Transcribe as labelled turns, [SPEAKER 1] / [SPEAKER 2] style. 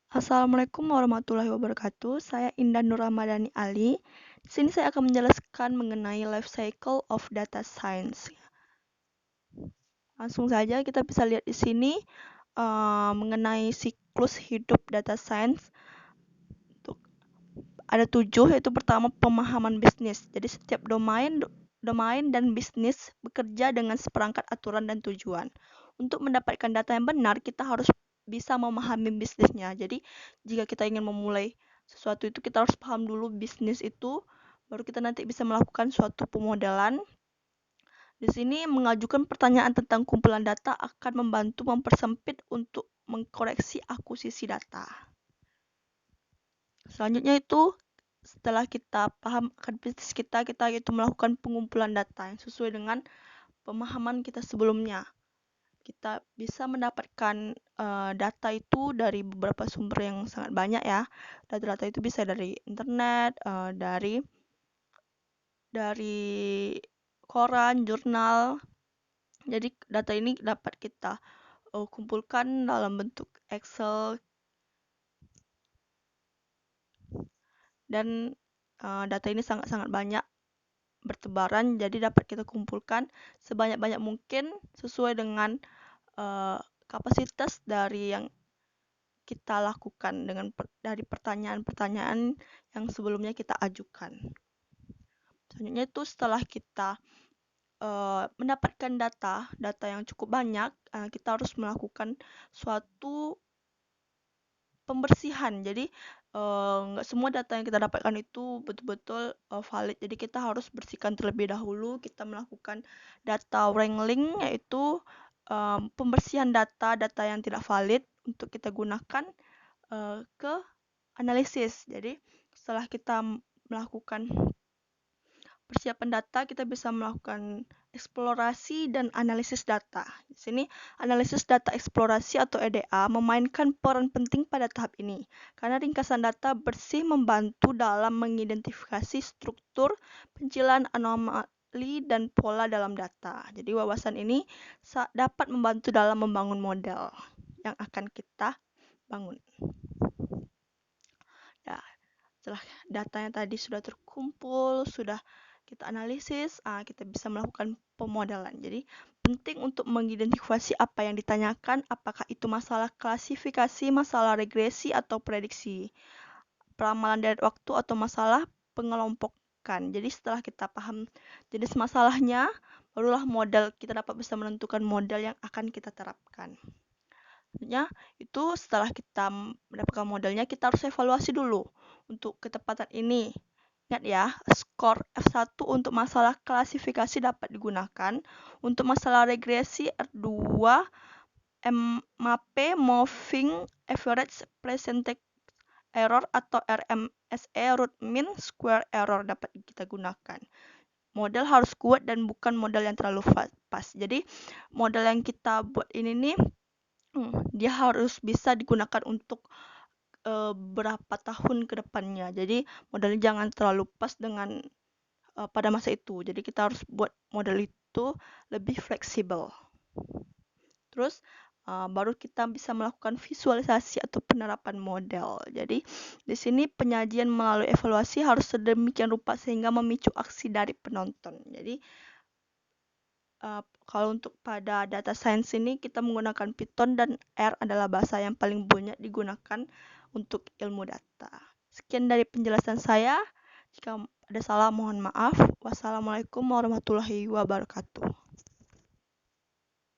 [SPEAKER 1] Assalamualaikum warahmatullahi wabarakatuh. Saya Indan Nur Ramadhani Ali. Di sini saya akan menjelaskan mengenai life cycle of data science. Langsung saja kita bisa lihat di sini mengenai siklus hidup data science. Ada 7, yaitu pertama pemahaman bisnis. Jadi setiap domain dan bisnis bekerja dengan seperangkat aturan dan tujuan. Untuk mendapatkan data yang benar, kita harus bisa memahami bisnisnya. Jadi jika kita ingin memulai sesuatu itu, kita harus paham dulu bisnis itu, baru kita nanti bisa melakukan suatu pemodelan. Di sini mengajukan pertanyaan tentang kumpulan data akan membantu mempersempit untuk mengkoreksi akuisisi data. Selanjutnya itu, setelah kita paham akan bisnis kita itu melakukan pengumpulan data yang sesuai dengan pemahaman kita sebelumnya. Kita bisa mendapatkan data itu dari beberapa sumber yang sangat banyak ya. Data-data itu bisa dari internet, dari koran, jurnal. Jadi data ini dapat kita kumpulkan dalam bentuk Excel, dan data ini sangat-sangat banyak bertebaran, jadi dapat kita kumpulkan sebanyak-banyak mungkin sesuai dengan kapasitas dari yang kita lakukan dari pertanyaan-pertanyaan yang sebelumnya kita ajukan. Selanjutnya itu setelah kita mendapatkan data yang cukup banyak, kita harus melakukan suatu pembersihan. Jadi nggak semua data yang kita dapatkan itu betul-betul valid. Jadi kita harus bersihkan terlebih dahulu. Kita melakukan data wrangling, yaitu pembersihan data yang tidak valid untuk kita gunakan ke analisis. Jadi setelah kita melakukan persiapan data, kita bisa melakukan eksplorasi dan analisis data. Di sini, analisis data eksplorasi atau EDA memainkan peran penting pada tahap ini, karena ringkasan data bersih membantu dalam mengidentifikasi struktur, pencilan anomali, dan pola dalam data. Jadi, wawasan ini dapat membantu dalam membangun model yang akan kita bangun. Nah, setelah datanya tadi sudah terkumpul, sudah kita analisis, kita bisa melakukan pemodelan. Jadi penting untuk mengidentifikasi apa yang ditanyakan, apakah itu masalah klasifikasi, masalah regresi, atau prediksi, peramalan dari waktu, atau masalah pengelompokan. Jadi setelah kita paham jenis masalahnya, barulah model, kita dapat bisa menentukan model yang akan kita terapkan. Selanjutnya, itu setelah kita mendapatkan modelnya, kita harus evaluasi dulu untuk ketepatan ini. Ingat ya, skor F1 untuk masalah klasifikasi dapat digunakan. Untuk masalah regresi R2, MAP, Moving Average Percentage Error atau RMSE, Root Mean Square Error dapat kita gunakan. Model harus kuat dan bukan model yang terlalu pas. Jadi model yang kita buat ini nih, dia harus bisa digunakan untuk berapa tahun ke depannya. Jadi modelnya jangan terlalu pas dengan pada masa itu. Jadi kita harus buat model itu lebih fleksibel. Terus baru kita bisa melakukan visualisasi atau penerapan model. Jadi di sini penyajian melalui evaluasi harus sedemikian rupa sehingga memicu aksi dari penonton. Jadi kalau untuk pada data science ini kita menggunakan Python dan R adalah bahasa yang paling banyak digunakan untuk ilmu data. Sekian dari penjelasan saya. Jika ada salah mohon maaf. Wassalamualaikum warahmatullahi wabarakatuh.